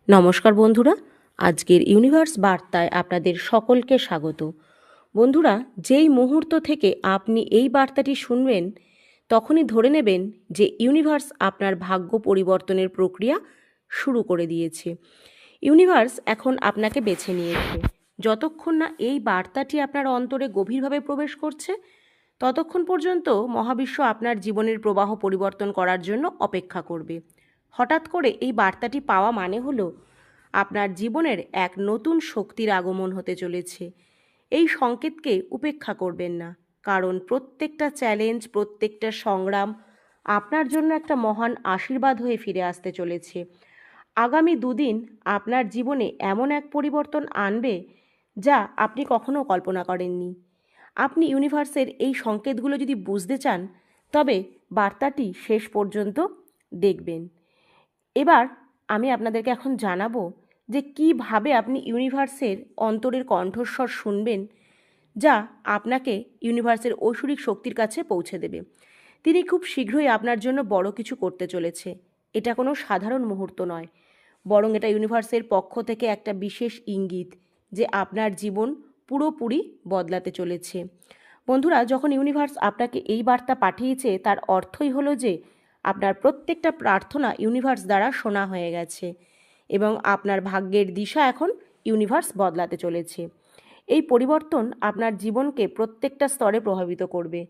নমস্কার বন্ধুরা, আজকের ইউনিভার্স বার্তায় আপনাদের সকলকে স্বাগত। বন্ধুরা, যেই মুহূর্ত থেকে আপনি এই বার্তাটি শুনবেন তখনই ধরে নেবেন যে ইউনিভার্স আপনার ভাগ্য পরিবর্তনের প্রক্রিয়া শুরু করে দিয়েছে। ইউনিভার্স এখন আপনাকে বেছে নিয়েছে। যতক্ষণ না এই বার্তাটি আপনার অন্তরে গভীরভাবে প্রবেশ করছে ততক্ষণ পর্যন্ত মহাবিশ্ব আপনার জীবনের প্রবাহ পরিবর্তন করার জন্য অপেক্ষা করবে। হঠাৎ করে এই বার্তাটি পাওয়া মানে হলো আপনার জীবনের এক নতুন শক্তির আগমন হতে চলেছে। এই সংকেতকে উপেক্ষা করবেন না, কারণ প্রত্যেকটা চ্যালেঞ্জ, প্রত্যেকটা সংগ্রাম আপনার জন্য একটা মহান আশীর্বাদ হয়ে ফিরে আসতে চলেছে। আগামী দুদিন আপনার জীবনে এমন এক পরিবর্তন আনবে যা আপনি কখনো কল্পনা করেননি। আপনি ইউনিভার্সের এই সংকেতগুলো যদি বুঝতে চান তবে বার্তাটি শেষ পর্যন্ত দেখবেন। এবার আমি আপনাদেরকে এখন জানাবো যে কিভাবে আপনি ইউনিভার্সের অন্তরের কণ্ঠস্বর শুনবেন, যা আপনাকে ইউনিভার্সের ঐশ্বরিক শক্তির কাছে পৌঁছে দেবে। তিনি খুব শীঘ্রই আপনার জন্য বড় কিছু করতে চলেছে। এটা কোনো সাধারণ মুহূর্ত নয়, বরং এটা ইউনিভার্সের পক্ষ থেকে একটা বিশেষ ইঙ্গিত যে আপনার জীবন পুরোপুরি বদলাতে চলেছে। বন্ধুরা, যখন ইউনিভার্স আপনাকে এই বার্তা পাঠিয়েছে তার অর্থই হলো যে আপনার প্রত্যেকটা প্রার্থনা ইউনিভার্স দ্বারা শোনা হয়ে গেছে এবং আপনার ভাগ্যের দিশা এখন ইউনিভার্স বদলাতে চলেছে। এই পরিবর্তন আপনার জীবনকে প্রত্যেকটা স্তরে প্রভাবিত করবে।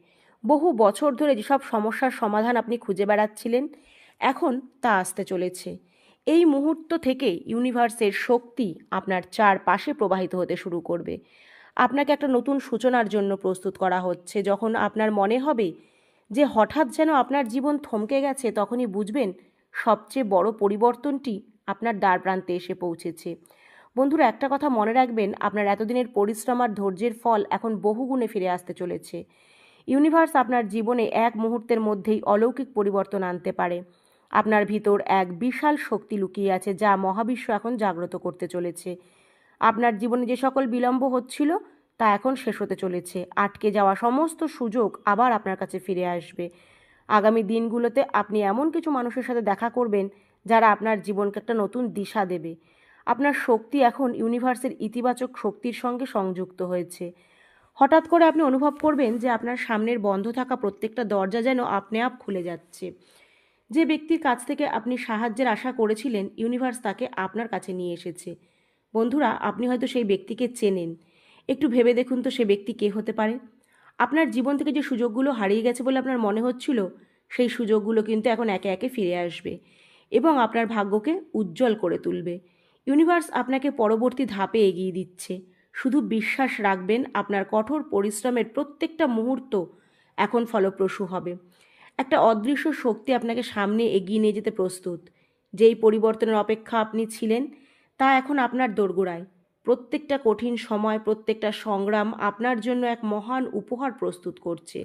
বহু বছর ধরে যেসব সমস্যার সমাধান আপনি খুঁজে বেড়াচ্ছিলেন, এখন তা আসতে চলেছে। এই মুহূর্ত থেকে ইউনিভার্সের শক্তি আপনার চারপাশে প্রবাহিত হতে শুরু করবে। আপনাকে একটা নতুন সূচনার জন্য প্রস্তুত করা হচ্ছে। যখন আপনার মনে হবে যে হঠাৎ যেন আপনার জীবন থমকে গেছে, তখনই বুঝবেন সবচেয়ে বড় পরিবর্তনটি আপনার দ্বারপ্রান্তে এসে পৌঁছেছে। বন্ধুরা, একটা কথা মনে রাখবেন, আপনার এতদিনের পরিশ্রম আর ধৈর্যের ফল এখন বহুগুণে ফিরে আসতে চলেছে। ইউনিভার্স আপনার জীবনে এক মুহূর্তের মধ্যেই অলৌকিক পরিবর্তন আনতে পারে। আপনার ভিতর এক বিশাল শক্তি লুকিয়ে আছে যা মহাবিশ্ব এখন জাগ্রত করতে চলেছে। আপনার জীবনে যে সকল বিলম্ব হচ্ছিল তা এখন শেষ হতে চলেছে। আটকে যাওয়া সমস্ত সুযোগ আবার আপনার কাছে ফিরে আসবে। আগামী দিনগুলোতে আপনি এমন কিছু মানুষের সাথে দেখা করবেন যারা আপনার জীবনকে একটা নতুন দিশা দেবে। আপনার শক্তি এখন ইউনিভার্সের ইতিবাচক শক্তির সঙ্গে সংযুক্ত হয়েছে। হঠাৎ করে আপনি অনুভব করবেন যে আপনার সামনের বন্ধ থাকা প্রত্যেকটা দরজা যেন আপনি আপ খুলে যাচ্ছে। যে ব্যক্তির কাছ থেকে আপনি সাহায্যের আশা করেছিলেন, ইউনিভার্স তাকে আপনার কাছে নিয়ে এসেছে। বন্ধুরা, আপনি হয়তো সেই ব্যক্তিকে চেনেন। একটু ভেবে দেখুন তো সে ব্যক্তি কে হতে পারে। আপনার জীবন থেকে যে সুযোগগুলো হারিয়ে গেছে বলে আপনার মনে হচ্ছিল, সেই সুযোগগুলো কিন্তু এখন একে একে ফিরে আসবে এবং আপনার ভাগ্যকে উজ্জ্বল করে তুলবে। ইউনিভার্স আপনাকে পরবর্তী ধাপে এগিয়ে দিচ্ছে। শুধু বিশ্বাস রাখবেন, আপনার কঠোর পরিশ্রমের প্রত্যেকটা মুহূর্ত এখন ফলপ্রসূ হবে। একটা অদৃশ্য শক্তি আপনাকে সামনে এগিয়ে নিয়ে যেতে প্রস্তুত। যেই পরিবর্তনের অপেক্ষা আপনি ছিলেন তা এখন আপনার দোরগোড়ায়। প্রত্যেকটা কঠিন সময়, প্রত্যেকটা সংগ্রাম আপনার জন্য এক মহান উপহার প্রস্তুত করছে।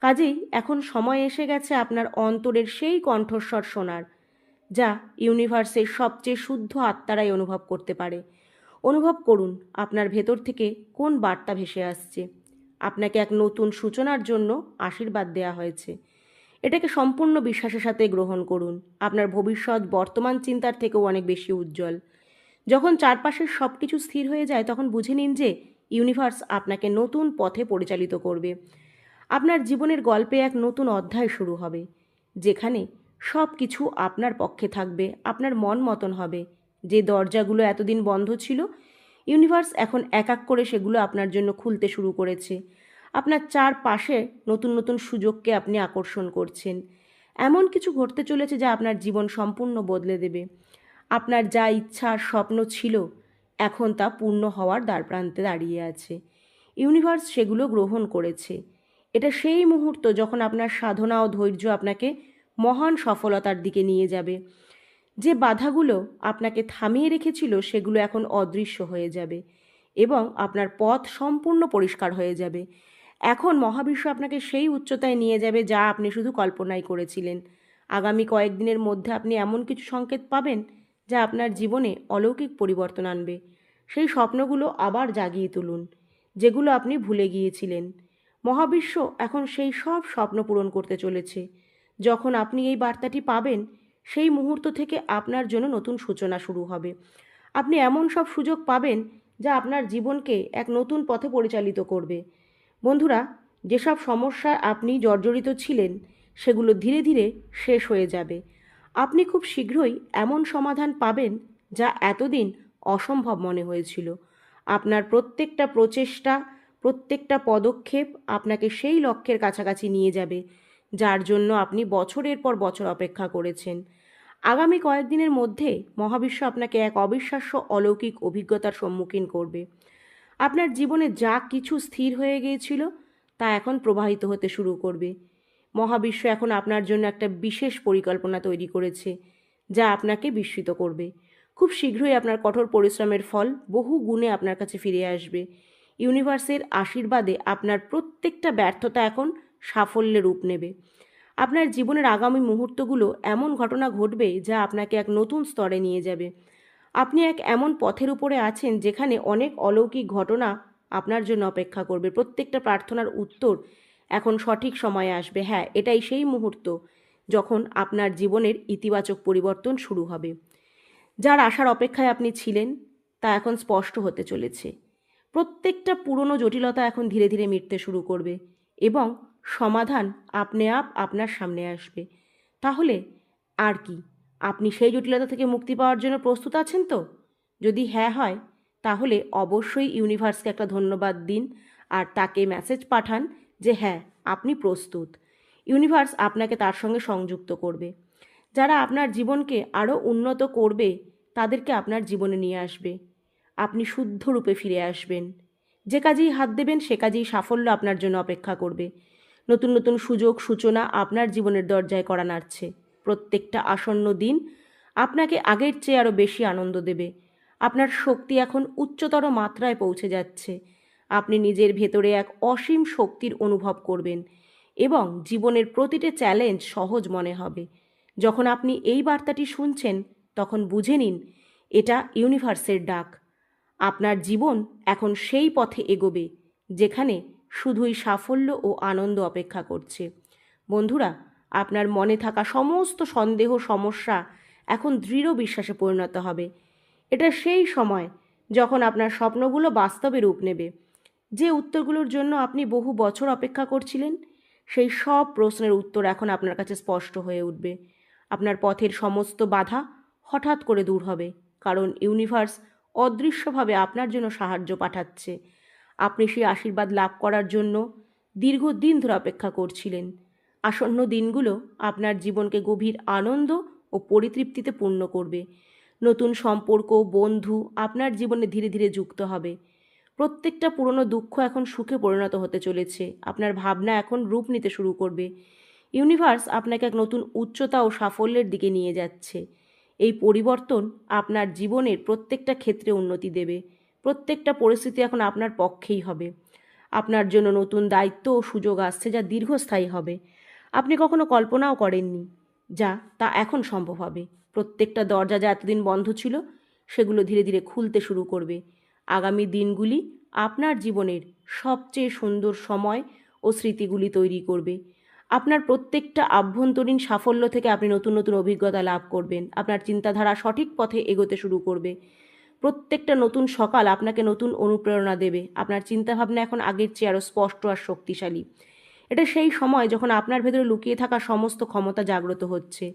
কাজেই এখন সময় এসে গেছে আপনার অন্তরের সেই কণ্ঠস্বর শোনার, যা ইউনিভার্সের সবচেয়ে শুদ্ধ আত্মারাই অনুভব করতে পারে। অনুভব করুন আপনার ভেতর থেকে কোন বার্তা ভেসে আসছে। আপনাকে এক নতুন সূচনার জন্য আশীর্বাদ দেওয়া হয়েছে। এটাকে সম্পূর্ণ বিশ্বাসের সাথে গ্রহণ করুন। আপনার ভবিষ্যৎ বর্তমান চিন্তার থেকেও অনেক বেশি উজ্জ্বল। যখন চারপাশের সব কিছু স্থির হয়ে যায় তখন বুঝে নিন যে ইউনিভার্স আপনাকে নতুন পথে পরিচালিত করবে। আপনার জীবনের গল্পে এক নতুন অধ্যায় শুরু হবে, যেখানে সব কিছু আপনার পক্ষে থাকবে, আপনার মন মতন হবে। যে দরজাগুলো এতদিন বন্ধ ছিল, ইউনিভার্স এখন এক এক করে সেগুলো আপনার জন্য খুলতে শুরু করেছে। আপনার চারপাশে নতুন নতুন সুযোগকে আপনি আকর্ষণ করছেন। এমন কিছু ঘটতে চলেছে যা আপনার জীবন সম্পূর্ণ বদলে দেবে। আপনার যা ইচ্ছা আর স্বপ্ন ছিল, এখন তা পূর্ণ হওয়ার দ্বারপ্রান্তে দাঁড়িয়ে আছে। ইউনিভার্স সেগুলো গ্রহণ করেছে। এটা সেই মুহূর্ত যখন আপনার সাধনা ও ধৈর্য আপনাকে মহান সফলতার দিকে নিয়ে যাবে। যে বাধাগুলো আপনাকে থামিয়ে রেখেছিল সেগুলো এখন অদৃশ্য হয়ে যাবে এবং আপনার পথ সম্পূর্ণ পরিষ্কার হয়ে যাবে। এখন মহাবিশ্ব আপনাকে সেই উচ্চতায় নিয়ে যাবে যা আপনি শুধু কল্পনাই করেছিলেন। আগামী কয়েকদিনের মধ্যে আপনি এমন কিছু সংকেত পাবেন যা আপনার জীবনে অলৌকিক পরিবর্তন আনবে। সেই স্বপ্নগুলো আবার জাগিয়ে তুলুন, যেগুলো আপনি ভুলে গিয়েছিলেন। মহাবিশ্ব এখন সেই সব স্বপ্ন পূরণ করতে চলেছে। যখন আপনি এই বার্তাটি পাবেন, সেই মুহূর্ত থেকে আপনার জন্য নতুন সূচনা শুরু হবে। আপনি এমন সব সুযোগ পাবেন যা আপনার জীবনকে এক নতুন পথে পরিচালিত করবে। বন্ধুরা, যেসব সমস্যায় আপনি জর্জরিত ছিলেন সেগুলো ধীরে ধীরে শেষ হয়ে যাবে। আপনি খুব শীঘ্রই এমন সমাধান পাবেন যা এতদিন অসম্ভব মনে হয়েছিল। আপনার প্রত্যেকটা প্রচেষ্টা, প্রত্যেকটা পদক্ষেপ আপনাকে সেই লক্ষ্যের কাছাকাছি নিয়ে যাবে যার জন্য আপনি বছরের পর বছর অপেক্ষা করেছেন। আগামী কয়েকদিনের মধ্যে মহাবিশ্ব আপনাকে এক অবিশ্বাস্য অলৌকিক অভিজ্ঞতার সম্মুখীন করবে। আপনার জীবনে যা কিছু স্থির হয়ে গিয়েছিল তা এখন প্রবাহিত হতে শুরু করবে। মহাবিশ্ব এখন আপনার জন্য একটা বিশেষ পরিকল্পনা তৈরি করেছে যা আপনাকে বিস্মিত করবে। খুব শীঘ্রই আপনার কঠোর পরিশ্রমের ফল বহু গুণে আপনার কাছে ফিরে আসবে। ইউনিভার্সের আশীর্বাদে আপনার প্রত্যেকটা ব্যর্থতা এখন সাফল্যে রূপ নেবে। আপনার জীবনের আগামী মুহূর্তগুলো এমন ঘটনা ঘটবে যা আপনাকে এক নতুন স্তরে নিয়ে যাবে। আপনি এক এমন পথের উপরে আছেন যেখানে অনেক অলৌকিক ঘটনা আপনার জন্য অপেক্ষা করবে। প্রত্যেকটা প্রার্থনার উত্তর এখন সঠিক সময়ে আসবে। হ্যাঁ, এটাই সেই মুহূর্ত যখন আপনার জীবনের ইতিবাচক পরিবর্তন শুরু হবে। যার আশার অপেক্ষায় আপনি ছিলেন তা এখন স্পষ্ট হতে চলেছে। প্রত্যেকটা পুরনো জটিলতা এখন ধীরে ধীরে মিটতে শুরু করবে এবং সমাধান আপনি আপনার সামনে আসবে। তাহলে আর কি, আপনি সেই জটিলতা থেকে মুক্তি পাওয়ার জন্য প্রস্তুত আছেন তো? যদি হ্যাঁ হয়, তাহলে অবশ্যই ইউনিভার্সকে একটা ধন্যবাদ দিন আর তাকে মেসেজ পাঠান যে হ্যাঁ, আপনি প্রস্তুত। ইউনিভার্স আপনাকে তার সঙ্গে সংযুক্ত করবে। যারা আপনার জীবনকে আরও উন্নত করবে তাদেরকে আপনার জীবনে নিয়ে আসবে। আপনি শুদ্ধ রূপে ফিরে আসবেন। যে কাজেই হাত দেবেন সে কাজেই সাফল্য আপনার জন্য অপেক্ষা করবে। নতুন নতুন সুযোগ সূচনা আপনার জীবনের দরজায় কড়া নাড়ছে। প্রত্যেকটা আসন্ন দিন আপনাকে আগের চেয়ে আরও বেশি আনন্দ দেবে। আপনার শক্তি এখন উচ্চতর মাত্রায় পৌঁছে যাচ্ছে। আপনি নিজের ভেতরে এক অসীম শক্তির অনুভব করবেন এবং জীবনের প্রতিটি চ্যালেঞ্জ সহজ মনে হবে। যখন আপনি এই বার্তাটি শুনছেন তখন বুঝে নিন এটা ইউনিভার্সের ডাক। আপনার জীবন এখন সেই পথে এগোবে যেখানে শুধুই সাফল্য ও আনন্দ অপেক্ষা করছে। বন্ধুরা, আপনার মনে থাকা সমস্ত সন্দেহ সমস্যা এখন দৃঢ় বিশ্বাসে পরিণত হবে। এটা সেই সময় যখন আপনার স্বপ্নগুলো বাস্তবে রূপ নেবে। যে উত্তরগুলোর জন্য আপনি বহু বছর অপেক্ষা করছিলেন সেই সব প্রশ্নের উত্তর এখন আপনার কাছে স্পষ্ট হয়ে উঠবে। আপনার পথের সমস্ত বাধা হঠাৎ করে দূর হবে, কারণ ইউনিভার্স অদৃশ্যভাবে আপনার জন্য সাহায্য পাঠাচ্ছে। আপনি সেই আশীর্বাদ লাভ করার জন্য দীর্ঘদিন ধরে অপেক্ষা করছিলেন। আসন্ন দিনগুলো আপনার জীবনকে গভীর আনন্দ ও পরিতৃপ্তিতে পূর্ণ করবে। নতুন সম্পর্ক, বন্ধু আপনার জীবনে ধীরে ধীরে যুক্ত হবে। প্রত্যেকটা পুরনো দুঃখ এখন সুখে পরিণত হতে চলেছে। আপনার ভাবনা এখন রূপ নিতে শুরু করবে। ইউনিভার্স আপনাকে এক নতুন উচ্চতা ও সাফল্যের দিকে নিয়ে যাচ্ছে। এই পরিবর্তন আপনার জীবনের প্রত্যেকটা ক্ষেত্রে উন্নতি দেবে। প্রত্যেকটা পরিস্থিতি এখন আপনার পক্ষেই হবে। আপনার জন্য নতুন দায়িত্ব ও সুযোগ আসছে যা দীর্ঘস্থায়ী হবে। আপনি কখনো কল্পনাও করেননি তা এখন সম্ভব হবে। প্রত্যেকটা দরজা যা এতদিন বন্ধ ছিল সেগুলো ধীরে ধীরে খুলতে শুরু করবে। আগামী দিনগুলি আপনার জীবনের সবচেয়ে সুন্দর সময় ও স্মৃতিগুলি তৈরি করবে। আপনার প্রত্যেকটা আভ্যন্তরীণ সাফল্য থেকে আপনি নতুন নতুন অভিজ্ঞতা লাভ করবেন। আপনার চিন্তাধারা সঠিক পথে এগোতে শুরু করবে। প্রত্যেকটা নতুন সকাল আপনাকে নতুন অনুপ্রেরণা দেবে। আপনার চিন্তাভাবনা এখন আগের চেয়ে আরও স্পষ্ট আর শক্তিশালী। এটা সেই সময় যখন আপনার ভেতরে লুকিয়ে থাকা সমস্ত ক্ষমতা জাগ্রত হচ্ছে।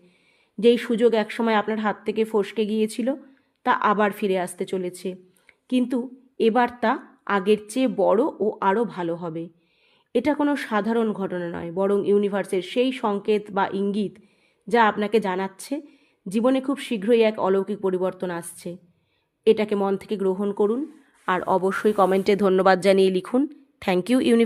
যেই সুযোগ একসময় আপনার হাত থেকে ফসকে গিয়েছিল তা আবার ফিরে আসতে চলেছে, কিন্তু এবার তা আগের চেয়ে বড় ও আরও ভালো হবে। এটা কোনো সাধারণ ঘটনা নয়, বরং ইউনিভার্সের সেই সংকেত বা ইঙ্গিত যা আপনাকে জানাচ্ছে জীবনে খুব শীঘ্রই এক অলৌকিক পরিবর্তন আসছে। এটাকে মন থেকে গ্রহণ করুন আর অবশ্যই কমেন্টে ধন্যবাদ জানিয়ে লিখুন, থ্যাংক ইউ ইউনিভার্স।